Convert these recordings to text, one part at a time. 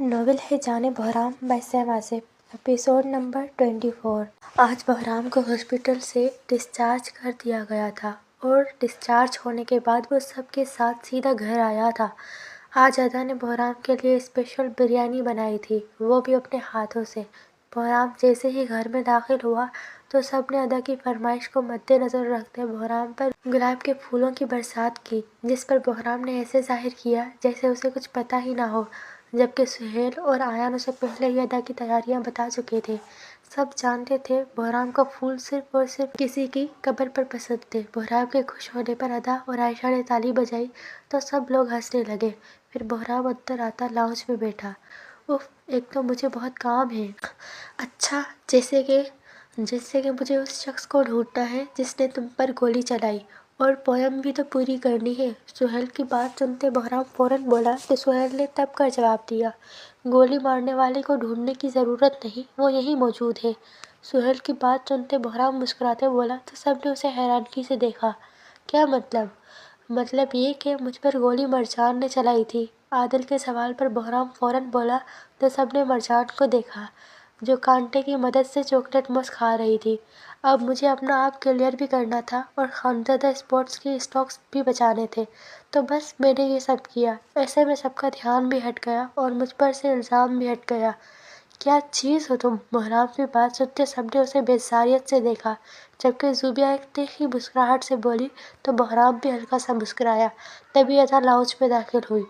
Novel ہے جان Bahram by Saim Asif, episode number 24۔ آج بحرام کو ہاسپٹل سے ڈسچارج کر دیا گیا تھا اور ڈسچارج ہونے کے بعد وہ سب کے ساتھ سیدھا گھر آیا تھا۔ آج ادا نے بحرام کے لیے اسپیشل بریانی بنائی تھی، وہ بھی اپنے ہاتھوں سے۔ بحرام جیسے ہی گھر میں داخل ہوا تو سب نے ادا کی فرمائش کو مد نظر رکھتے بحرام پر گلاب کے پھولوں کی برسات کی، جس پر بحرام نے ایسے ظاہر کیا جیسے اسے کچھ پتہ ہی نہ ہو، جبکہ سہیل اور آیان اسے پہلے ہی ادا کی تیاریاں بتا چکے تھے۔ سب جانتے تھے بحرام کا پھول صرف اور صرف کسی کی قبر پر پسند تھے۔ بحرام کے خوش ہونے پر ادا اور عائشہ نے تالی بجائی تو سب لوگ ہنسنے لگے۔ پھر بحرام اندر آتا لاؤنج میں بیٹھا۔ اف، ایک تو مجھے بہت کام ہے۔ اچھا، جیسے کہ مجھے اس شخص کو ڈھونڈنا ہے جس نے تم پر گولی چلائی، اور پویم بھی تو پوری کرنی ہے۔ سہیل کی بات سنتے بحرام فوراً بولا تو سہیل نے تب کر جواب دیا، گولی مارنے والے کو ڈھونڈنے کی ضرورت نہیں، وہ یہیں موجود ہے۔ سہیل کی بات سنتے بحرام مسکراتے بولا تو سب نے اسے حیرانگی سے دیکھا۔ کیا مطلب؟ مطلب یہ کہ مجھ پر گولی مرجان نے چلائی تھی۔ عادل کے سوال پر بحرام فوراً بولا تو سب نے مرجان کو دیکھا، جو کانٹے کی مدد سے چاکلیٹ موز کھا رہی تھی۔ اب مجھے اپنا آپ کلیئر بھی کرنا تھا اور خانزادہ اسپورٹس کے اسٹاکس بھی بچانے تھے، تو بس میں نے یہ سب کیا۔ ایسے میں سب کا دھیان بھی ہٹ گیا اور مجھ پر سے الزام بھی ہٹ گیا۔ کیا چیز ہو تم؟ بحرام کی بات سنتے سب نے اسے بیزاریت سے دیکھا، جبکہ زوبیہ ایک تیکھی مسکراہٹ سے بولی تو بحرام بھی ہلکا سا مسکرایا۔ تبھی ادا لاؤنج میں داخل ہوئی۔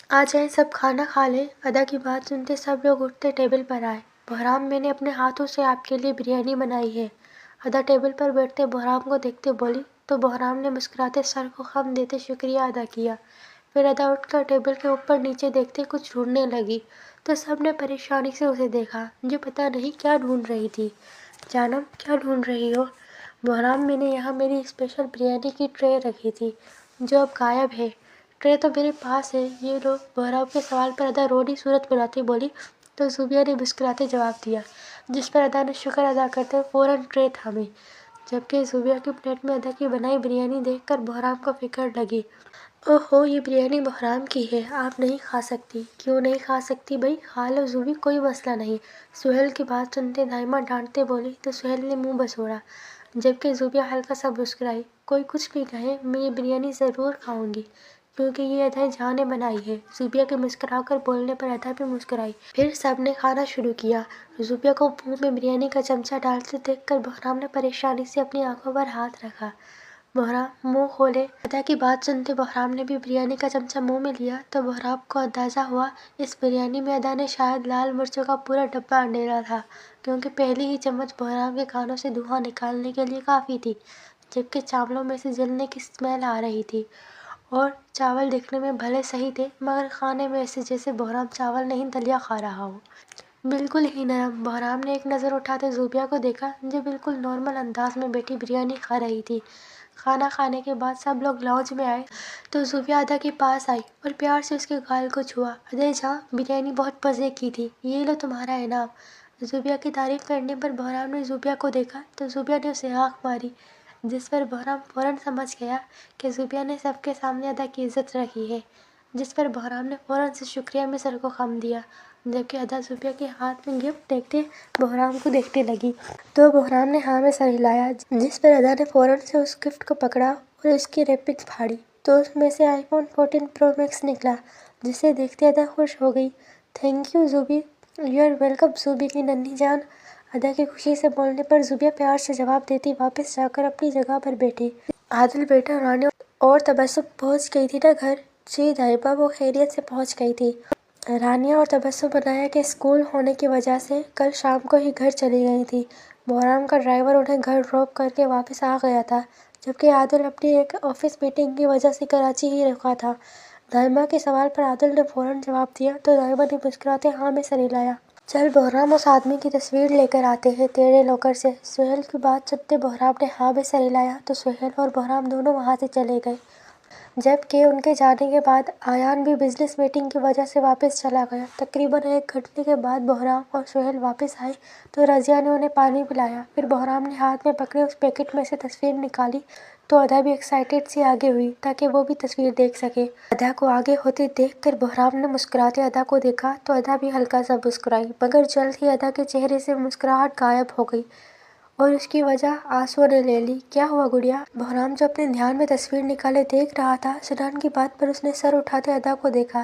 آ جائیں، سب کھانا کھا لیں۔ ادا کی بات سنتے سب لوگ اٹھتے ٹیبل پر آئے۔ بحرام، میں نے اپنے ہاتھوں سے آپ کے لیے بریانی بنائی ہے۔ ادا ٹیبل پر بیٹھتے بحرام کو دیکھتے بولی تو بحرام نے مسکراتے سر کو خم دیتے شکریہ ادا کیا۔ پھر ادا اٹھ کر ٹیبل کے اوپر نیچے دیکھتے کچھ ڈھونڈنے لگی تو سب نے پریشانی سے اسے دیکھا، جو پتہ نہیں کیا ڈھونڈ رہی تھی۔ جانم، کیا ڈھونڈ رہی ہو؟ بحرام، میں نے یہاں میری اسپیشل بریانی کی ٹرے رکھی تھی، جو اب غائب ہے۔ ٹرے تو میرے پاس ہے، یہ لو۔ بحرام کے سوال پر ادا روڑی صورت بناتی بولی تو زوبیہ نے مسکراتے جواب دیا، جس پر ادا نے شکر ادا کرتے فوراً ٹرے تھامی، جبکہ زوبیہ کی پلیٹ میں ادا کی بنائی بریانی دیکھ کر بحرام کو فکر لگی۔ اوہو، یہ بریانی بحرام کی ہے، آپ نہیں کھا سکتی۔ کیوں نہیں کھا سکتی بھئی، کھا لو زوبی، کوئی مسئلہ نہیں۔ سہیل کی بات سنتے دائمہ ڈانٹتے بولی تو سہیل نے منہ بسوڑا، جبکہ زوبیہ ہلکا سا مسکرائی۔ کوئی کچھ بھی کہے، میں یہ بریانی ضرور کھاؤں گی، کیونکہ یہ ادا جان نے بنائی ہے۔ زوبیہ کے مسکرا کر بولنے پر ادا بھی مسکرائی۔ پھر سب نے کھانا شروع کیا۔ زوبیہ کو منہ میں بریانی کا چمچہ ڈالتے دیکھ کر بحرام نے پریشانی سے اپنی آنکھوں پر ہاتھ رکھا۔ بحرام، منہ کھولے۔ ادا کی بات سنتے بحرام نے بھی بریانی کا چمچہ منہ میں لیا تو بحرام کو اندازہ ہوا اس بریانی میں ادا نے شاید لال مرچوں کا پورا ڈبہ انڈیلا تھا، کیونکہ پہلی ہی چمچ بحرام کے کانوں سے دھواں نکالنے کے لیے کافی تھی، جبکہ چاولوں میں سے جلنے کی اسمیل آ رہی تھی، اور چاول دکھنے میں بھلے صحیح تھے مگر کھانے میں ایسے جیسے بحرام چاول نہیں دلیا کھا رہا ہو۔ بالکل ہی نرم۔ بحرام نے ایک نظر اٹھاتے زوبیہ کو دیکھا، جو بالکل نارمل انداز میں بیٹھی بریانی کھا رہی تھی۔ کھانا کھانے کے بعد سب لوگ لاؤنج میں آئے تو زوبیہ ادا کے پاس آئی اور پیار سے اس کے گال کو چھوا۔ ادا جان، بریانی بہت مزے کی تھی، یہ لو تمہارا انعام۔ زوبیہ کی تعریف کرنے پر بحرام نے زوبیہ کو دیکھا تو زوبیہ نے اسے آنکھ ماری، جس پر بحرام فوراً سمجھ گیا کہ زوبیہ نے سب کے سامنے ادا کی عزت رکھی ہے، جس پر بحرام نے فوراً سے شکریہ میں سر کو خم دیا، جبکہ ادا زوبیہ کے ہاتھ میں گفٹ دیکھتے بحرام کو دیکھنے لگی تو بحرام نے ہاں میں سر ہلایا، جس پر ادا نے فوراً سے اس گفٹ کو پکڑا اور اس کی ریپنگ پھاڑی تو اس میں سے آئی فون 14 پرو میکس نکلا، جسے دیکھتے ادا خوش ہو گئی۔ Thank you Zobi, you are welcome Zobi کی ننھی جان۔ ادا کے خوشی سے بولنے پر زوبیہ پیار سے جواب دیتی واپس جا کر اپنی جگہ پر بیٹھی۔ عادل بیٹا، رانیہ اور تبسم پہنچ گئی تھی نا گھر؟ جی دائمہ، وہ خیریت سے پہنچ گئی تھی۔ رانیہ اور تبسم بتایا کہ اسکول ہونے کی وجہ سے کل شام کو ہی گھر چلی گئی تھی۔ بحرام کا ڈرائیور انہیں گھر ڈراپ کر کے واپس آ گیا تھا، جبکہ عادل اپنی ایک آفس میٹنگ کی وجہ سے کراچی ہی رکا تھا۔ دائمہ کے سوال پر عادل نے فوراً جواب دیا تو دائمہ نے مسکراتے ہاں میں سر ہلایا۔ چل بحرام، اس آدمی کی تصویر لے کر آتے ہیں تیرے لاکر سے۔ سہیل کی بات سنتے بحرام نے ہاں میں سر ہلایا تو سہیل اور بحرام دونوں وہاں سے چلے گئے۔ جبکہ ان کے جانے کے بعد ایان بھی بزنس میٹنگ کی وجہ سے واپس چلا گیا۔ تقریباً 1 گھنٹے کے بعد بہرام اور سہیل واپس آئے تو رضیہ نے انہیں پانی پلایا۔ پھر بہرام نے ہاتھ میں پکڑے اس پیکٹ میں سے تصویر نکالی تو ادا بھی ایکسائٹیڈ سی آگے ہوئی تاکہ وہ بھی تصویر دیکھ سکے۔ ادا کو آگے ہوتے دیکھ کر بہرام نے مسکراتے ادا کو دیکھا تو ادا بھی ہلکا سا مسکرائی، مگر جلد ہی ادا کے چہرے سے مسکراہٹ غائب ہو گئی اور اس کی وجہ آنسوؤں نے لے لی۔ کیا ہوا گڑیا؟ بہرام جو اپنے دھیان میں تصویر نکالے دیکھ رہا تھا، سنان کی بات پر اس نے سر اٹھاتے ادا کو دیکھا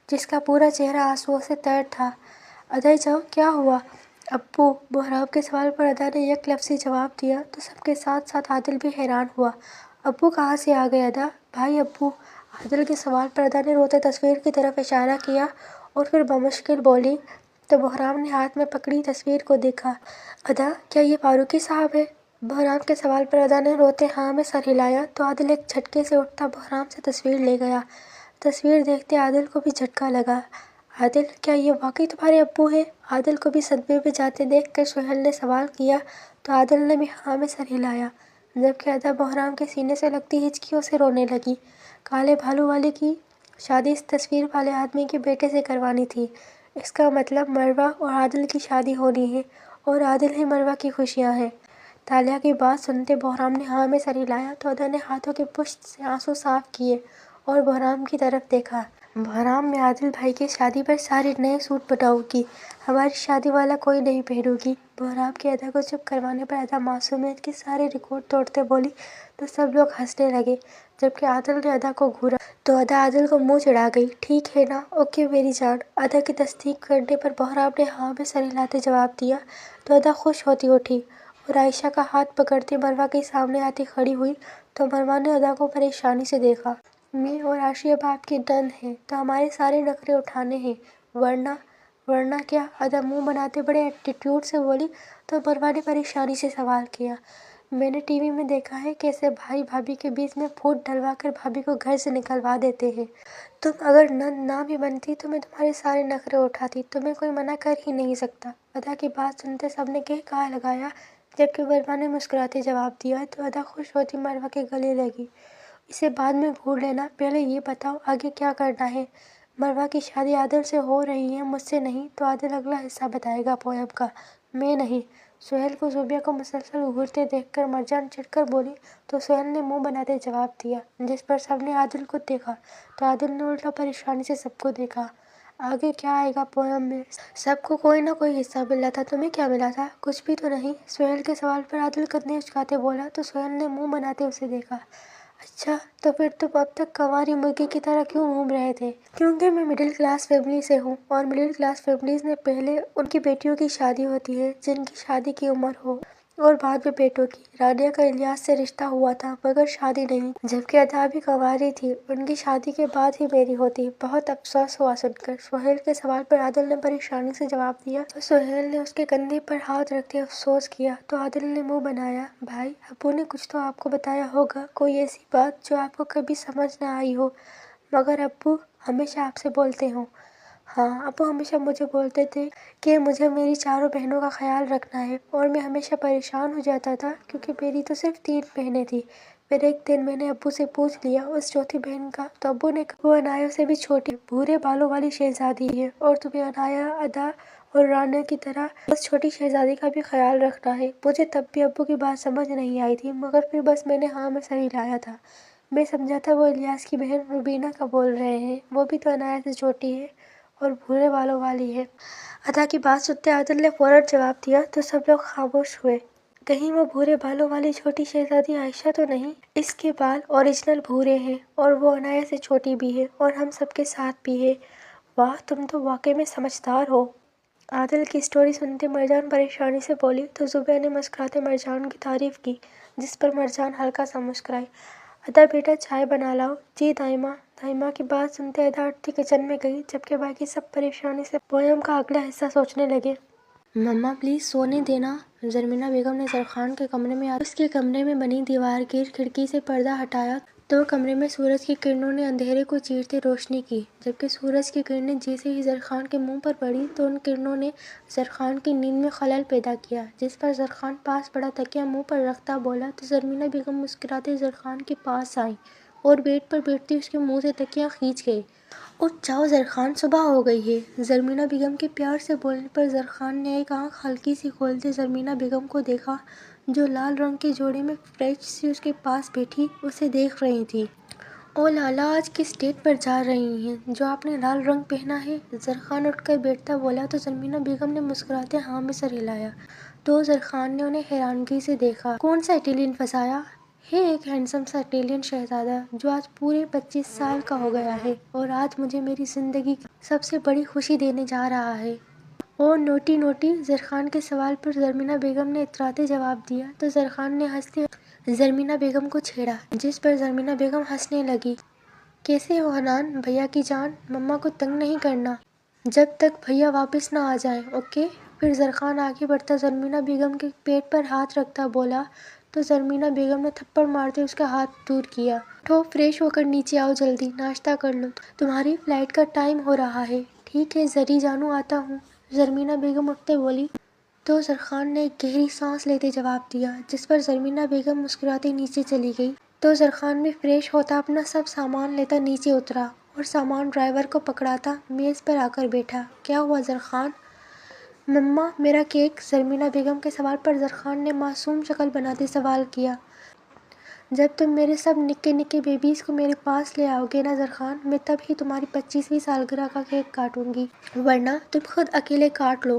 جس کا پورا چہرہ آنسوؤں سے تر تھا۔ ادا جاؤ، کیا ہوا؟ ابو، بہرام کے سوال پر ادا نے یک لفظی جواب دیا تو سب کے ساتھ ساتھ عادل بھی حیران ہوا۔ ابو کہاں سے آ گئے ادا؟ بھائی ابو؟ عادل کے سوال پر ادا نے روتے تصویر کی طرف اشارہ کیا اور پھر بمشکل بولی تو بہرام نے ہاتھ میں پکڑی تصویر کو دیکھا۔ ادا، کیا یہ فاروقی صاحب ہے؟ بہرام کے سوال پر ادا نے روتے ہاں میں سر ہلایا تو عادل ایک جھٹکے سے اٹھتا بہرام سے تصویر لے گیا۔ تصویر دیکھتے عادل کو بھی جھٹکا لگا۔ عادل، کیا یہ واقعی تمہارے ابو ہیں؟ عادل کو بھی صدمے میں جاتے دیکھ کر سہیل نے سوال کیا تو عادل نے بھی ہاں میں سر ہلایا، جبکہ ادا بہرام کے سینے سے لگتی ہچکیوں سے رونے لگی۔ کالے بھالو والے کی شادی اس تصویر والے آدمی کے بیٹے سے کروانی تھی۔ اس کا مطلب مروہ اور عادل کی شادی ہونی ہے اور عادل ہی مروہ کی خوشیاں ہیں۔ تالیہ کی بات سنتے بہرام نے ہاں میں سر ہلایا تو ادا نے ہاتھوں کی پشت سے آنسو صاف کیے اور بہرام کی طرف دیکھا۔ بہرام، میں عادل بھائی کی شادی پر سارے نئے سوٹ بناؤں گی، ہماری شادی والا کوئی نہیں پہنوں گی۔ بہرام کی ادا کو چپ کروانے پر ادا معصومیت کے سارے ریکارڈ توڑتے بولی تو سب لوگ ہنسنے لگے، جبکہ عادل نے ادا کو گھورا تو ادا عادل کو منہ چڑھا گئی۔ ٹھیک ہے نا؟ اوکے میری جان۔ ادا کی تصدیق کرنے پر بہرام نے ہاں میں سر ہلاتے جواب دیا تو ادا خوش ہوتی اٹھی اور عائشہ کا ہاتھ پکڑتے مروہ کے سامنے آتی کھڑی ہوئی تو مروہ نے ادا کو پریشانی سے دیکھا۔ میں اور عاشی اب آپ کی نند ہیں تو ہمارے سارے نخرے اٹھانے ہیں، ورنہ کیا؟ ادا منہ بناتے بڑے ایٹیٹیوڈ سے بولی تو مروہ نے پریشانی سے سوال کیا۔ میں نے ٹی وی میں دیکھا ہے کیسے بھائی بھابھی کے بیچ میں پھوٹ ڈلوا کر بھابھی کو گھر سے نکلوا دیتے ہیں۔ تم اگر نند نہ بھی بنتی تو میں تمہارے سارے نخرے اٹھاتی، تمہیں کوئی منع کر ہی نہیں سکتا۔ ادا کی بات سنتے سب نے کہا لگایا، جبکہ مروہ نے مسکراتے جواب دیا تو ادا خوش ہوتی مروہ کے گلے لگی۔ اسے بعد میں گھور لینا، پہلے یہ بتاؤ آگے کیا کرنا ہے؟ مروہ کی شادی عادل سے ہو رہی ہے، مجھ سے نہیں، تو عادل اگلا حصہ بتائے گا پویم کا، میں نہیں۔ سہیل کو زوبیہ کو مسلسل گھورتے دیکھ کر مرجان چڑھ کر بولی تو سہیل نے منہ بناتے جواب دیا، جس پر سب نے عادل کو دیکھا تو عادل نے الٹا پریشانی سے سب کو دیکھا۔ آگے کیا آئے گا پویم میں؟ سب کو کوئی نہ کوئی حصہ ملا تھا، تمہیں کیا ملا تھا؟ کچھ بھی تو نہیں۔ سہیل کے سوال پر عادل کندھے اچکاتے بولا تو سہیل نے منہ بناتے اسے دیکھا۔ اچھا، تو پھر تم اب تک کنواری مرغی کی طرح کیوں گھوم رہے تھے؟ کیونکہ میں مڈل کلاس فیملی سے ہوں اور مڈل کلاس فیملیز میں پہلے ان کی بیٹیوں کی شادی ہوتی ہے جن کی شادی کی عمر ہو اور بعد میں بیٹوں کی۔ رانیہ کا الیاس سے رشتہ ہوا تھا مگر شادی نہیں، جبکہ ادا بھی کنواری تھی، ان کی شادی کے بعد ہی میری ہوتی۔ بہت افسوس ہوا سن کر۔ سہیل کے سوال پر عادل نے پریشانی سے جواب دیا تو سہیل نے اس کے کندھے پر ہاتھ رکھتے افسوس کیا تو عادل نے منہ بنایا۔ بھائی، ابو نے کچھ تو آپ کو بتایا ہوگا، کوئی ایسی بات جو آپ کو کبھی سمجھ نہ آئی ہو؟ مگر ابو ہمیشہ آپ سے بولتے ہوں۔ ہاں، ابو ہمیشہ مجھے بولتے تھے کہ مجھے میری چاروں بہنوں کا خیال رکھنا ہے اور میں ہمیشہ پریشان ہو جاتا تھا کیونکہ میری تو صرف 3 بہنیں تھیں۔ پھر ایک دن میں نے ابو سے پوچھ لیا اس چوتھی بہن کا تو ابو نے کہا وہ انایا سے بھی چھوٹی ہے، بھورے بالوں والی شہزادی ہے اور تمہیں انایا، ادا اور رانیہ کی طرح اس چھوٹی شہزادی کا بھی خیال رکھنا ہے۔ مجھے تب بھی ابو کی بات سمجھ نہیں آئی تھی مگر پھر بس میں نے ہاں میں سر ہلایا تھا۔ میں سمجھا تھا وہ الیاس کی بہن روبینہ کا بول رہے ہیں، وہ بھی تو انایا سے چھوٹی ہے اور بھورے بالوں والی ہے۔ ادا کی بات سنتے عادل نے فوراً جواب دیا تو سب لوگ خاموش ہوئے۔ کہیں وہ بھورے بالوں والی چھوٹی شہزادی عائشہ تو نہیں؟ اس کے بال اوریجنل بھورے ہیں اور وہ انایا سے چھوٹی بھی ہے اور ہم سب کے ساتھ بھی ہے۔ واہ، تم تو واقعی میں سمجھدار ہو۔ عادل کی سٹوری سنتے مرجان پریشانی سے بولی تو زوبیہ نے مسکراتے مرجان کی تعریف کی، جس پر مرجان ہلکا سا مسکرائی۔ ادا بیٹا چائے بنا لاؤ۔ جی دائمہ۔ دائمہ کی بات سنتے ادا اٹھتی کچن میں گئی، جبکہ باقی سب پریشانی سے پویم کا اگلا حصہ سوچنے لگے۔ مما پلیز سونے دینا۔ زرمینہ بیگم نے زرخان کے کمرے میں اس کے کمرے میں بنی دیوار گیر کھڑکی سے پردہ ہٹایا تو کمرے میں سورج کی کرنوں نے اندھیرے کو چیرتے روشنی کی، جبکہ سورج کی کرنیں جیسے ہی زرخان کے منہ پر پڑی تو ان کرنوں نے زرخان کی نیند میں خلل پیدا کیا، جس پر زرخان پاس پڑا تکیہ منہ پر رکھتا بولا تو زرمینہ بیگم مسکراتے زرخان کے پاس آئیں اور بیڈ پر بیٹھتے اس کے منہ سے تکیاں کھینچ گئے۔ اٹھ جاؤ زرخان، صبح ہو گئی ہے۔ زرمینہ بیگم کے پیار سے بولنے پر زرخان نے ایک آنکھ ہلکی سی کھولتے زرمینہ بیگم کو دیکھا، جو لال رنگ کے جوڑے میں فریش سی اس کے پاس بیٹھی اسے دیکھ رہی تھی۔ او لالا، آج کس ڈیٹ پر جا رہی ہیں جو آپ نے لال رنگ پہنا ہے؟ زرخان اٹھ کر بیٹھتا بولا تو زرمینہ بیگم نے مسکراتے ہاں میں سر ہلایا تو زرخان نے انہیں حیرانگی سے دیکھا۔ کون سا اٹیلین پھنسایا ہے؟ ایک ہینڈسم سا اٹیلین شہزادہ جو آج پورے 25 سال کا ہو گیا ہے اور آج مجھے میری زندگی کی سب سے بڑی خوشی دینے جا رہا ہے۔ او نوٹی نوٹی، زرخان کے سوال پر زرمینہ بیگم نے اتراتے جواب دیا تو زرخان نے ہنستے زرمینہ بیگم کو چھیڑا، جس پر زرمینہ بیگم ہنسنے لگی۔ کیسے ہو حنان بھیا کی جان؟ مما کو تنگ نہیں کرنا جب تک بھیا واپس نہ آ جائیں، اوکے؟ پھر زرخان آگے بڑھتا زرمینہ بیگم کے پیٹ پر ہاتھ رکھتا بولا تو زرمینہ بیگم نے تھپڑ مارتے اس کا ہاتھ دور کیا۔ اٹھو، فریش ہو کر نیچے آؤ، جلدی ناشتہ کر لو، تمہاری فلائٹ کا ٹائم ہو رہا ہے۔ ٹھیک ہے زری جانو، آتا ہوں، زرمینہ بیگم اٹھتے بولی تو زرخان نے ایک گہری سانس لیتے جواب دیا، جس پر زرمینہ بیگم مسکراتے نیچے چلی گئی تو زرخان بھی فریش ہوتا اپنا سب سامان لیتا نیچے اترا اور سامان ڈرائیور کو پکڑاتا میز پر آ کر بیٹھا۔ کیا ہوا زرخان؟ مما میرا کیک؟ زرمینہ بیگم کے سوال پر زرخان نے معصوم شکل بناتے سوال کیا۔ جب تم میرے سب نکے نکے بیبیز کو میرے پاس لے آؤ گے نا زرخان، میں تب ہی تمہاری 25ویں سالگرہ کا کیک کاٹوں گی، ورنہ تم خود اکیلے کاٹ لو۔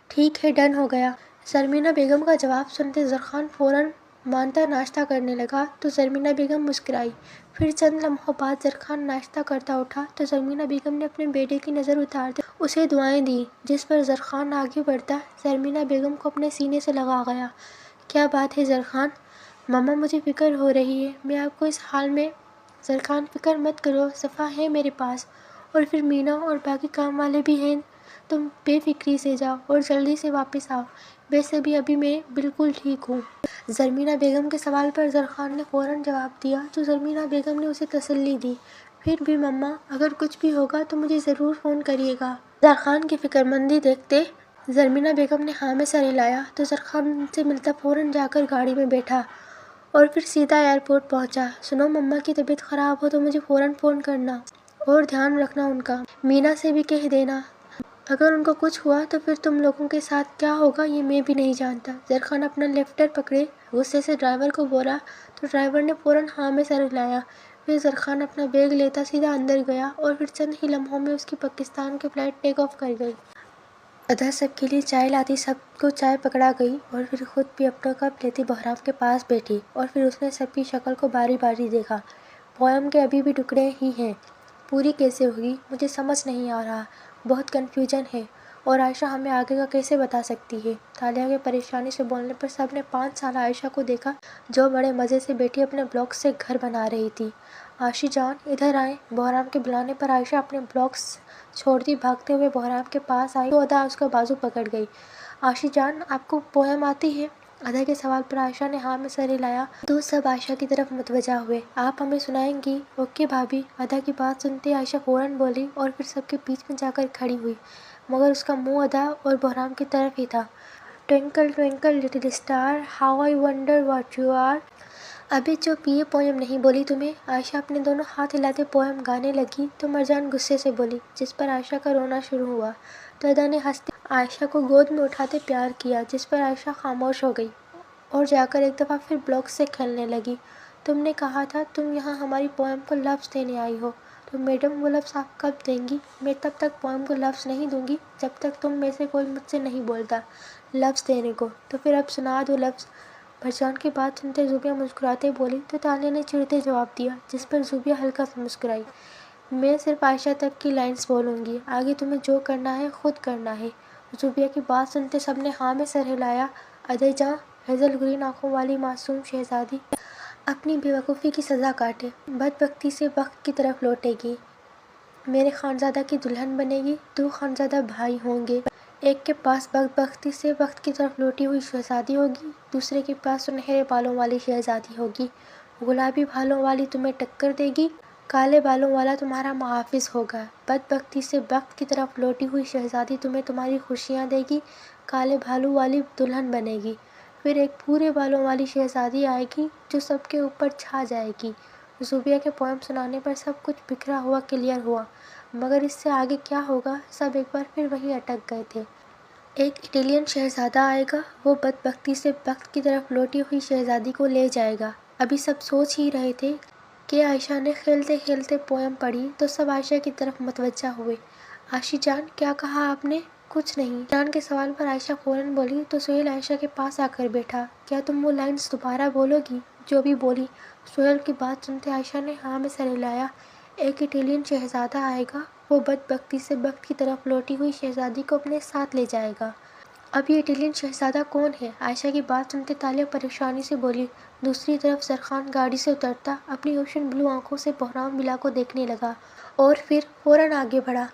ٹھیک ہے، ڈن ہو گیا۔ زرمینہ بیگم کا جواب سنتے زرخان فوراً مانتا ناشتہ کرنے لگا تو زرمینہ بیگم مسکرائی۔ پھر چند لمحوں بعد زرخان ناشتہ کرتا اٹھا تو زرمینہ بیگم نے اپنے بیٹے کی نظر اتارتے اسے دعائیں دیں، جس پر زرخان آگے بڑھتا زرمینہ بیگم کو اپنے سینے سے لگا گیا۔ کیا بات ہے زرخان؟ مما مجھے فکر ہو رہی ہے، میں آپ کو اس حال میں۔ زرخان فکر مت کرو، صفا ہے میرے پاس، اور پھر مینا اور باقی کام والے بھی ہیں، تم بے فکری سے جاؤ اور جلدی سے واپس آؤ، ویسے بھی ابھی میں بالکل ٹھیک ہوں۔ زرمینہ بیگم کے سوال پر زرخان نے فوراً جواب دیا تو زرمینہ بیگم نے اسے تسلی دی، پھر بھی مما اگر کچھ بھی ہوگا تو مجھے ضرور فون کریے گا۔ زرخان کی فکرمندی دیکھتے زرمینہ بیگم نے ہاں میں سر ہلایا تو زرخان سے ملتا فوراً جا کر گاڑی میں بیٹھا اور پھر سیدھا ایئرپورٹ پہنچا۔ سنو، مما کی طبیعت خراب ہو تو مجھے فوراً فون کرنا اور دھیان رکھنا ان کا۔ مینا سے بھی کہہ دینا، اگر ان کو کچھ ہوا تو پھر تم لوگوں کے ساتھ کیا ہوگا یہ میں بھی نہیں جانتا۔ زرخان اپنا لفٹر پکڑے غصے سے ڈرائیور کو بولا تو ڈرائیور نے فوراً ہاں میں سر ہلایا۔ پھر زرخان اپنا بیگ لیتا سیدھا اندر گیا اور پھر چند ہی لمحوں میں اس کی پاکستان کی فلائٹ ٹیک آف کر گئی۔ ادا سب کے لیے چائے لاتی، سب کو چائے پکڑا گئی اور پھر خود بھی اپنا کپ لیتی بہرام کے پاس بیٹھی اور پھر اس نے سب کی شکل کو باری باری دیکھا۔ پوئم کے ابھی بھی ٹکڑے ہی ہیں، پوری کیسے ہوگی مجھے سمجھ نہیں آ رہا، بہت کنفیوژن ہے، اور عائشہ ہمیں آگے کا کیسے بتا سکتی ہے؟ تالیہ کے پریشانی سے بولنے پر سب نے 5 سالہ عائشہ کو دیکھا جو بڑے مزے سے بیٹھی اپنے بلاکس سے گھر بنا رہی تھی۔ عاشی جان ادھر آئیں۔ بہرام کے بلانے پر عائشہ اپنے بلاکس چھوڑتی بھاگتے ہوئے بہرام کے پاس آئی تو ادا اس کا بازو پکڑ گئی۔ عاشی جان آپ کو پوئم آتی ہے؟ ادا کے سوال پر عائشہ نے ہاں میں سر ہلایا تو سب عائشہ کی طرف متوجہ ہوئے۔ آپ ہمیں سنائیں گی؟ اوکے بھابھی۔ ادا کی بات سنتے عائشہ فوراً بولی اور پھر سب کے بیچ میں جا کر کھڑی ہوئی، مگر اس کا منہ ادا اور بہرام کی طرف ہی تھا۔ Twinkle twinkle little star how I wonder what you are. ابے چپ، یہ پوئم نہیں بولی تمہیں۔ عائشہ اپنے دونوں ہاتھ ہلاتے پوئم گانے لگی تو مرجان غصے سے بولی، جس پر عائشہ کا رونا شروع ہوا تو ادا نے ہنستے عائشہ کو گود میں اٹھاتے پیار کیا، جس پر عائشہ خاموش ہو گئی اور جا کر ایک دفعہ پھر بلاکس سے کھیلنے لگی۔ تم نے کہا تھا تم یہاں ہماری پوئم کو لفظ دینے آئی ہو، تو میڈم وہ لفظ آپ کب دیں گی؟ میں تب تک پوئم کو لفظ نہیں دوں گی جب تک تم میں سے کوئی مجھ سے نہیں بولتا لفظ دینے کو، تو پھر اب سنا دو لفظ۔ مرجان کی بات سنتے زوبیہ مسکراتے بولی تو تالیہ نے چڑھتے جواب دیا، جس پر زوبیہ ہلکا سا مسکرائی۔ میں صرف عائشہ تک کی لائنز بولوں گی، آگے تمہیں جو کرنا ہے خود کرنا ہے۔ زوبیہ کی بات سنتے سب نے ہاں میں سر ہلایا۔ ادے جاں، ہیزل گرین آنکھوں والی معصوم شہزادی اپنی بے وقوفی کی سزا کاٹے، بدبختی سے وقت کی طرف لوٹے گی، میرے خانزادہ کی دلہن بنے گی، 2 خانزادہ بھائی ہوں گے، ایک کے پاس بدبختی سے وقت کی طرف لوٹی ہوئی شہزادی ہوگی، دوسرے کے پاس سنہرے بالوں والی شہزادی ہوگی، گلابی بالوں والی تمہیں ٹکر دے گی، کالے بالوں والا تمہارا محافظ ہوگا، بدبختی سے وقت کی طرف لوٹی ہوئی شہزادی تمہیں تمہاری خوشیاں دے گی، کالے بالوں والی دلہن بنے گی، پھر ایک بھورے بالوں والی شہزادی آئے گی جو سب کے اوپر چھا جائے گی، زوبیا کے پوئم سنانے پر سب کچھ بکھرا ہوا کلیئر ہوا، مگر اس سے آگے کیا ہوگا سب ایک بار پھر وہیں اٹک گئے تھے۔ ایک اٹالین شہزادہ آئے گا، وہ بدبختی سے بخت کی طرف لوٹی ہوئی شہزادی کو لے جائے گا۔ ابھی سب سوچ ہی رہے تھے کہ عائشہ نے کھیلتے کھیلتے پوئم پڑھی تو سب عائشہ کی طرف متوجہ ہوئے۔ عائشہ جان، کیا کہا آپ نے؟ کچھ نہیں۔ جان کے سوال پر عائشہ فوراً بولی تو سہیل عائشہ کے پاس آ کر بیٹھا۔ کیا تم وہ لائنز دوبارہ بولو گی جو بھی بولی؟ سہیل کی بات سنتے عائشہ نے ہاں میں سر ہلایا۔ ایک اٹالین شہزادہ آئے گا، وہ بدبختی سے بخت کی طرف لوٹی ہوئی شہزادی کو اپنے ساتھ لے جائے گا۔ اب یہ اٹالین شہزادہ کون ہے؟ عائشہ کی بات سنتے تالیہ پریشانی سے بولی۔ دوسری طرف زرخان گاڑی سے اترتا اپنی اوشن بلو آنکھوں سے بہرام ولا کو دیکھنے لگا اور پھر فوراً آگے بڑھا۔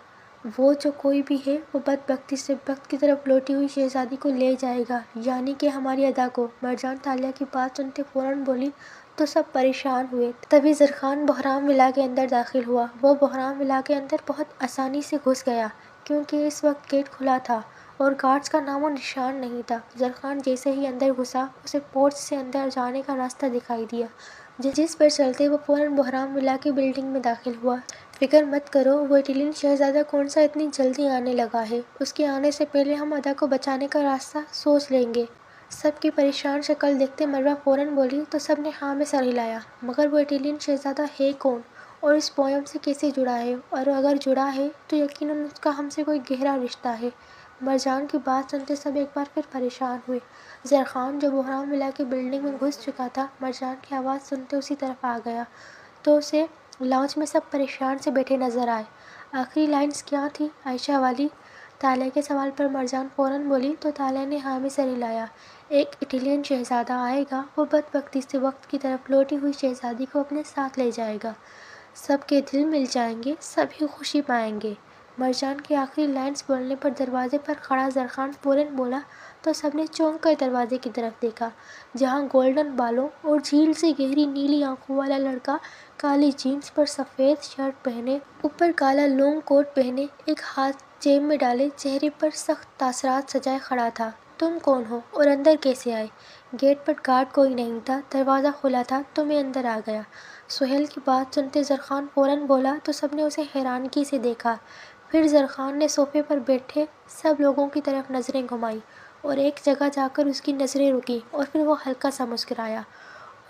وہ جو کوئی بھی ہے وہ بدبختی سے بخت کی طرف لوٹی ہوئی شہزادی کو لے جائے گا، یعنی کہ ہماری ادا کو۔ مرجان تالیہ کی بات سنتے فوراً بولی تو سب پریشان ہوئے۔ تبھی زرخان بہرام ولا کے اندر داخل ہوا۔ وہ بہرام ولا کے اندر بہت آسانی سے گھس گیا کیونکہ اس وقت گیٹ کھلا تھا اور گارڈز کا نام و نشان نہیں تھا۔ زرخان جیسے ہی اندر گھسا اسے پورچ سے اندر جانے کا راستہ دکھائی دیا، جس پر چلتے وہ فوراً بہرام ولا کی بلڈنگ میں داخل ہوا۔ فکر مت کرو، وہ اٹالین شہزادہ کون سا اتنی جلدی آنے لگا ہے، اس کے آنے سے پہلے ہم ادا کو بچانے کا راستہ سوچ لیں گے۔ سب کی پریشان شکل دیکھتے مروہ فوراً بولی تو سب نے ہاں میں سر ہلایا۔ مگر وہ اٹالین شہزادہ ہے کون اور اس پوئم سے کیسے جڑا ہے، اور اگر جڑا ہے تو یقیناً اس کا ہم سے کوئی گہرا رشتہ ہے۔ مرجان کی بات سنتے سب ایک بار پھر پریشان ہوئے۔ زرخان جو بہرام ولا کی بلڈنگ میں گھس چکا تھا مرجان کی آواز سنتے اسی طرف آ گیا تو اسے لاؤنج میں سب پریشان سے بیٹھے نظر آئے۔ آخری لائنز کیا تھی عائشہ والی؟ تالیہ کے سوال پر مرجان فوراً بولی تو تالیہ نے ہاں میں سر ہلایا۔ ایک اٹالین شہزادہ آئے گا، وہ بدبختی سے وقت کی طرف لوٹی ہوئی شہزادی کو اپنے ساتھ لے جائے گا۔ سب کے دل مل جائیں گے، سبھی خوشی پائیں گے۔ مرجان کی آخری لائنز بولنے پر دروازے پر کھڑا زرخان فوراً بولا تو سب نے چونک کر دروازے کی طرف دیکھا، جہاں گولڈن بالوں اور جھیل سے گہری نیلی آنکھوں والا لڑکا کالی جینس پر سفید شرٹ پہنے، اوپر کالا لانگ کوٹ پہنے، ایک ہاتھ جیب میں ڈالے، چہرے پر سخت تاثرات سجائے کھڑا تھا۔ تم کون ہو اور اندر کیسے آئے؟ گیٹ پر گارڈ کوئی نہیں تھا، دروازہ کھلا تھا تو میں اندر آ گیا۔ سہیل کی بات سنتے زرخان فوراً بولا تو سب نے اسے حیرانگی سے دیکھا۔ پھر زرخان نے صوفے پر بیٹھے سب لوگوں کی طرف نظریں گھمائیں اور ایک جگہ جا کر اس کی نظریں رکیں اور پھر وہ ہلکا سا مسکرایا۔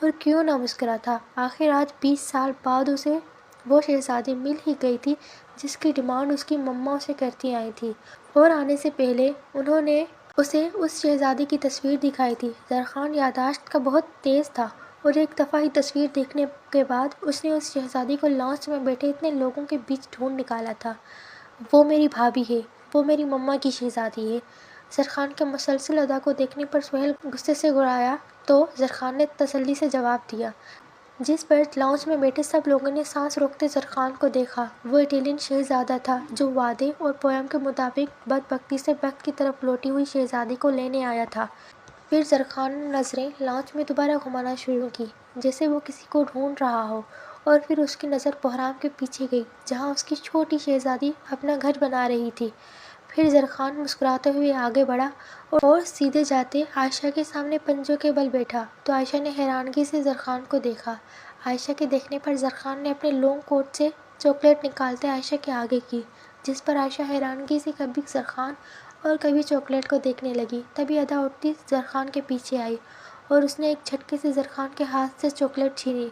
اور کیوں نہ مسکرا تھا، آخر آج 20 سال بعد اسے وہ شہزادی مل ہی گئی تھی جس کی ڈیمانڈ اس کی مما اسے کرتی آئی تھی، اور آنے سے پہلے انہوں نے اسے اس شہزادی کی تصویر دکھائی تھی۔ زرخان یادداشت کا بہت تیز تھا اور ایک دفعہ ہی تصویر دیکھنے کے بعد اس نے اس شہزادی کو لاؤنج میں بیٹھے اتنے لوگوں کے بیچ ڈھونڈ نکالا تھا۔ وہ میری بھابھی ہے، وہ میری مما کی شہزادی ہے۔ زرخان کے مسلسل ادا کو دیکھنے پر سہیل غصے سے گڑایا تو زرخان نے تسلی سے جواب دیا، جس پر لاؤنج میں بیٹھے سب لوگوں نے سانس روکتے زرخان کو دیکھا۔ وہ اٹالین شہزادہ تھا جو وعدے اور پوئم کے مطابق بدبختی سے بخت کی طرف لوٹی ہوئی شہزادی کو لینے آیا تھا۔ پھر زرخان نے نظریں لاؤنج میں دوبارہ گھمانا شروع کی جیسے وہ کسی کو ڈھونڈ رہا ہو، اور پھر اس کی نظر بہرام کے پیچھے گئی جہاں اس کی چھوٹی شہزادی اپنا گھر بنا رہی تھی۔ پھر زرخان مسکراتے ہوئے آگے بڑھا اور سیدھے جاتے عائشہ کے سامنے پنجوں کے بل بیٹھا تو عائشہ نے حیرانگی سے زرخان کو دیکھا۔ عائشہ کے دیکھنے پر زرخان نے اپنے لانگ کوٹ سے چاکلیٹ نکالتے عائشہ کے آگے کی، جس پر عائشہ حیرانگی سے کبھی زرخان اور کبھی چاکلیٹ کو دیکھنے لگی۔ تبھی ادا اٹھتی زرخان کے پیچھے آئی اور اس نے ایک جھٹکے سے زرخان کے ہاتھ سے چاکلیٹ چھینی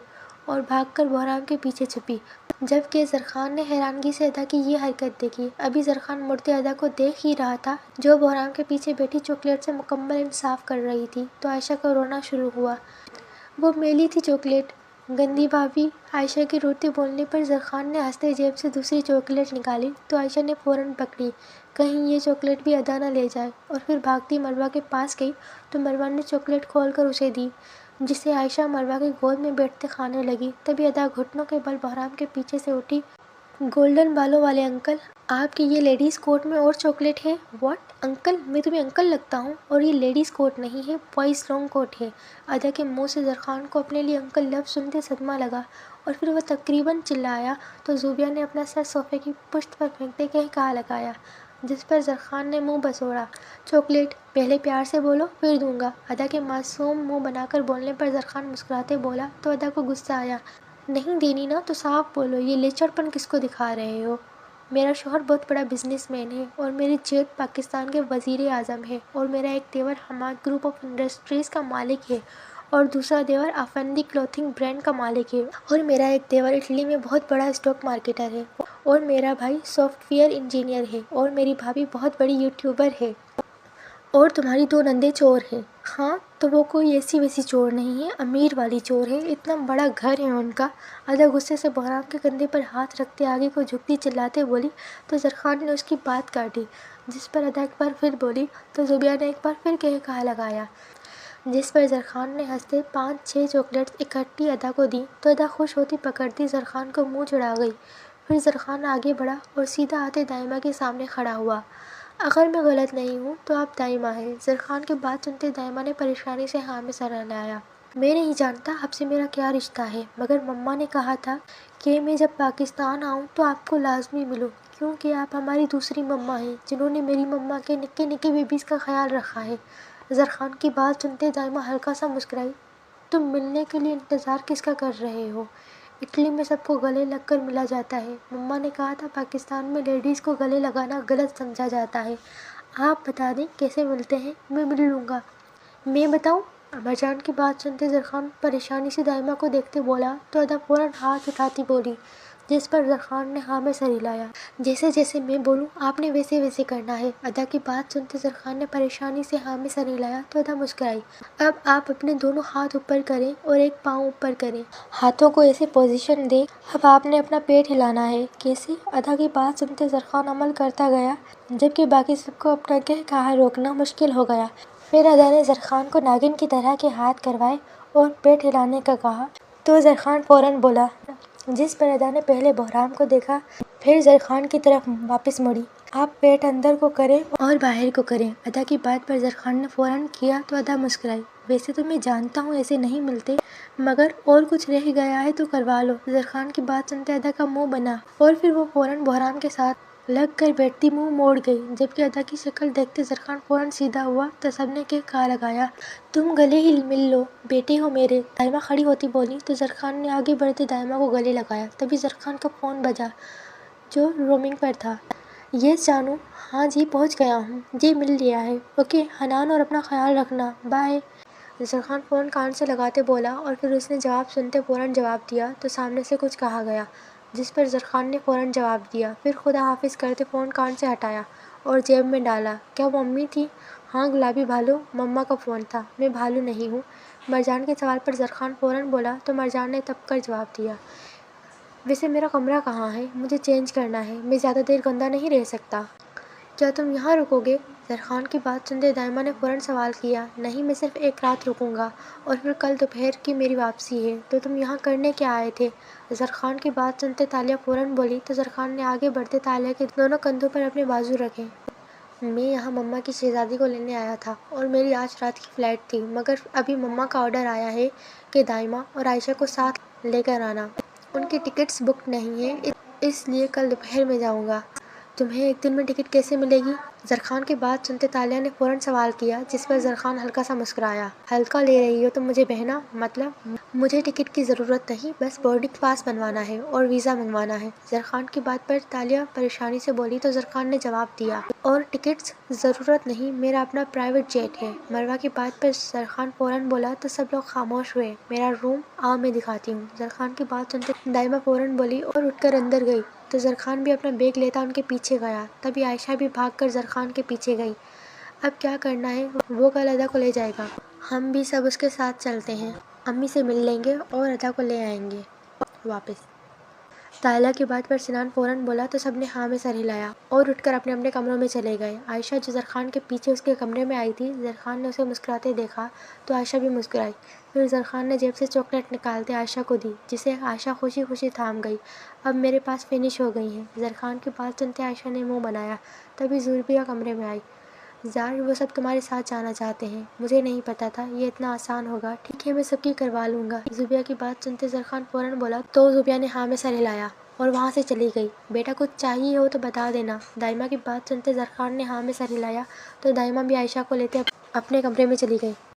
اور بھاگ کر بہرام کے پیچھے چھپی، جبکہ زرخان نے حیرانگی سے ادا کی یہ حرکت دیکھی۔ ابھی زرخان مڑتے ادا کو دیکھ ہی رہا تھا جو بہرام کے پیچھے بیٹھی چاکلیٹ سے مکمل انصاف کر رہی تھی تو عائشہ کا رونا شروع ہوا۔ وہ میلی تھی چاکلیٹ، گندی بھابھی۔ عائشہ کے روتے بولنے پر زرخان نے ہنستے جیب سے دوسری چاکلیٹ نکالی تو عائشہ نے فوراً پکڑی کہیں یہ چاکلیٹ بھی ادا نہ لے جائے، اور پھر بھاگتی مروہ کے پاس گئی تو مروہ نے چاکلیٹ کھول کر اسے دی، جسے عائشہ مروہ کی گود میں بیٹھتے کھانے لگی۔ تبھی ادا گھٹنوں کے بل بہرام کے پیچھے سے اٹھی، گولڈن بالوں والے انکل، آپ کے یہ لیڈیز کوٹ میں اور چاکلیٹ ہے؟ واٹ انکل، میں تمہیں انکل لگتا ہوں؟ اور یہ لیڈیز کوٹ نہیں ہے، بوائز لانگ کوٹ ہے۔ ادا کے منہ سے زرخان کو اپنے لیے انکل لفظ سنتے صدمہ لگا اور پھر وہ تقریباً چلایا تو زوبیا نے اپنا سر صوفے کی پشت پر پھینکتے کہا لگایا، جس پر زرخان نے منہ بسوڑا۔ چاکلیٹ پہلے پیار سے بولو پھر دوں گا۔ ادا کے معصوم منہ بنا کر بولنے پر زرخان مسکراتے بولا تو ادا کو غصہ آیا۔ نہیں دینی نا تو صاف بولو، یہ لیچڑپن کس کو دکھا رہے ہو؟ میرا شوہر بہت بڑا بزنس مین ہے اور میری جیٹ پاکستان کے وزیر اعظم ہے، اور میرا ایک دیور حماد گروپ آف انڈسٹریز کا مالک ہے، اور دوسرا دیور افندی کلوتھنگ برانڈ کا مالک ہے، اور میرا ایک دیور اٹلی میں بہت بڑا اسٹاک مارکیٹر ہے، اور میرا بھائی سافٹ ویئر انجینئر ہے، اور میری بھابھی بہت بڑی یوٹیوبر ہے، اور تمہاری 2 نندے چور ہیں۔ ہاں تو وہ کوئی ایسی ویسی چور نہیں ہے، امیر والی چور ہے، اتنا بڑا گھر ہے ان کا۔ ادا غصے سے بحرام کے کندھے پر ہاتھ رکھتے آگے کو جھکتی چلاتے بولی تو زرخان نے اس کی بات کاٹی، جس پر ادا ایک بار پھر بولی تو زوبیہ نے ایک بار پھر کہا لگایا، جس پر زرخان نے ہنستے 5-6 چاکلیٹس اکٹھی ادا کو دیں تو ادا خوش ہوتی پکڑتی زرخان کو منہ چڑھا گئی۔ پھر زرخان آگے بڑھا اور سیدھا آتے دائمہ کے سامنے کھڑا ہوا۔ اگر میں غلط نہیں ہوں تو آپ دائمہ ہیں۔ زرخان کی بات سنتے دائمہ نے پریشانی سے ہاں میں سر ہلایا۔ میں نہیں جانتا آپ سے میرا کیا رشتہ ہے، مگر مما نے کہا تھا کہ میں جب پاکستان آؤں تو آپ کو لازمی ملوں، کیونکہ آپ ہماری دوسری مما ہیں جنہوں نے میری مما کے نکے نکے بیبیز کا خیال رکھا ہے۔ زرخان کی بات سنتے دائمہ ہلکا سا مسکرائی۔ تم ملنے کے لیے انتظار کس کا کر رہے ہو؟ اٹلی میں سب کو گلے لگ کر ملا جاتا ہے۔ مما نے کہا تھا پاکستان میں لیڈیز کو گلے لگانا غلط سمجھا جاتا ہے۔ آپ بتا دیں کیسے ملتے ہیں، میں مل لوں گا۔ میں بتاؤں؟ اماجان کی بات سنتے زرخان پریشانی سے دائمہ کو دیکھتے بولا تو ادا فوراً ہاتھ اٹھاتی بولی، جس پر زرخان نے ہاں میں سر ہلایا۔ جیسے جیسے میں بولوں آپ نے ویسے ویسے کرنا ہے۔ ادا کی بات سنتے زرخان نے پریشانی سے ہاں میں سر ہلایا تو ادا مسکرائی۔ اب آپ اپنے دونوں ہاتھ اوپر کریں اور ایک پاؤں اوپر کریں۔ ہاتھوں کو ایسے پوزیشن دیں۔ اب آپ نے اپنا پیٹ ہلانا ہے۔ کیسے؟ ادا کی بات سنتے زرخان عمل کرتا گیا، جبکہ باقی سب کو اپنا کہا روکنا مشکل ہو گیا۔ پھر ادا نے زرخان کو ناگن کی طرح کے ہاتھ کروائے اور پیٹ ہلانے کا کہا تو زرخان فوراً بولا، جس پر ادا نے پہلے بحرام کو دیکھا پھر زرخان کی طرف واپس مڑی۔ آپ پیٹ اندر کو کریں اور باہر کو کریں۔ ادا کی بات پر زرخان نے فوراً کیا تو ادا مسکرائی۔ ویسے تو میں جانتا ہوں ایسے نہیں ملتے، مگر اور کچھ رہ گیا ہے تو کروا لو۔ زرخان کی بات سنتے ادا کا منہ بنا اور پھر وہ فوراً بحرام کے ساتھ لگ کر بیٹھتی منہ موڑ گئی، جبکہ ادا کی شکل دیکھتے زرخان فوراً سیدھا ہوا تو سب نے کہا لگایا، تم گلے ہی مل لو، بیٹے ہو میرے۔ دائمہ کھڑی ہوتی بولی تو زرخان نے آگے بڑھتے دائمہ کو گلے لگایا۔ تبھی زرخان کا فون بجا جو رومنگ پر تھا۔ یس جانو، ہاں جی پہنچ گیا ہوں جی، مل لیا ہے، اوکے حنان، اور اپنا خیال رکھنا، بائے۔ زرخان فون کان سے لگاتے بولا اور پھر اس نے جواب سنتے فوراً جواب دیا تو سامنے سے کچھ کہا گیا، جس پر زرخان نے فوراً جواب دیا، پھر خدا حافظ کرتے فون کان سے ہٹایا اور جیب میں ڈالا۔ کیا وہ امی تھی؟ ہاں گلابی بھالو، مما کا فون تھا، میں بھالو نہیں ہوں۔ مرجان کے سوال پر زرخان فوراً بولا تو مرجان نے تب کر جواب دیا، ویسے میرا کمرہ کہاں ہے؟ مجھے چینج کرنا ہے، میں زیادہ دیر گندا نہیں رہ سکتا۔ کیا تم یہاں رکو گے؟ زرخان کی بات سنتے دائمہ نے فوراً سوال کیا۔ نہیں، میں صرف ایک رات رکوں گا اور پھر کل دوپہر کی میری واپسی ہے۔ تو تم یہاں کرنے کیا آئے تھے؟ زرخان کی بات سنتے تالیہ فوراً بولی تو زرخان نے آگے بڑھتے تالیہ کے دونوں کندھوں پر اپنے بازو رکھے۔ میں یہاں مما کی شہزادی کو لینے آیا تھا اور میری آج رات کی فلائٹ تھی، مگر ابھی مما کا آرڈر آیا ہے کہ دائمہ اور عائشہ کو ساتھ لے کر آنا۔ ان کی ٹکٹس بک نہیں ہیں، اس لیے کل دوپہر میں جاؤں گا۔ تمہیں ایک دن میں ٹکٹ کیسے ملے گی؟ زرخان کی بات سنتے تالیہ نے فوراً سوال کیا، جس پر زرخان ہلکا سا مسکرایا۔ ہلکا لے رہی ہو تم مجھے بہنا؟ مطلب مجھے ٹکٹ کی ضرورت نہیں، بس بورڈنگ پاس بنوانا ہے اور ویزا منگوانا ہے۔ زرخان کی بات پر تالیہ پریشانی سے بولی تو زرخان نے جواب دیا، اور ٹکٹس ضرورت نہیں، میرا اپنا پرائیویٹ جیٹ ہے۔ مروہ کی بات پر زرخان فوراً بولا تو سب لوگ خاموش ہوئے۔ میرا روم آؤ میں دکھاتی ہوں۔ زرخان کی بات سنتے دائمہ فوراً بولی اور اٹھ کر اندر گئی تو زرخان بھی اپنا بیگ لیتا ان کے پیچھے گیا۔ تبھی عائشہ بھی بھاگ کر زرخان کے پیچھے گئی۔ اب کیا کرنا ہے؟ وہ کل ادا کو لے جائے گا، ہم بھی سب اس کے ساتھ چلتے ہیں، امی سے مل لیں گے اور ادا کو لے آئیں گے واپس۔ تالیہ کی بات پر سنان فوراً بولا تو سب نے ہاں میں سر ہلایا اور اٹھ کر اپنے اپنے کمروں میں چلے گئے۔ عائشہ جو زرخان کے پیچھے اس کے کمرے میں آئی تھی، زرخان نے اسے مسکراتے دیکھا تو عائشہ بھی مسکرائی۔ پھر زرخان نے جیب سے چاکلیٹ نکالتے عائشہ کو دی، جسے عائشہ خوشی خوشی تھام گئی۔ اب میرے پاس فنش ہو گئی ہیں۔ زرخان کی بات سنتے عائشہ نے منہ بنایا۔ تبھی زوبیہ کمرے میں آئی۔ زار وہ سب تمہارے ساتھ جانا چاہتے ہیں، مجھے نہیں پتا تھا یہ اتنا آسان ہوگا۔ ٹھیک ہے میں سب کی کروا لوں گا۔ زوبیہ کی بات سنتے زرخان فوراً بولا تو زوبیہ نے ہاں میں سر ہلایا اور وہاں سے چلی گئی۔ بیٹا کچھ چاہیے ہو تو بتا دینا۔ دائمہ کی بات سنتے زرخان نے ہاں میں سر ہلایا تو دائمہ بھی عائشہ کو لیتے اپنے کمرے میں چلی گئی۔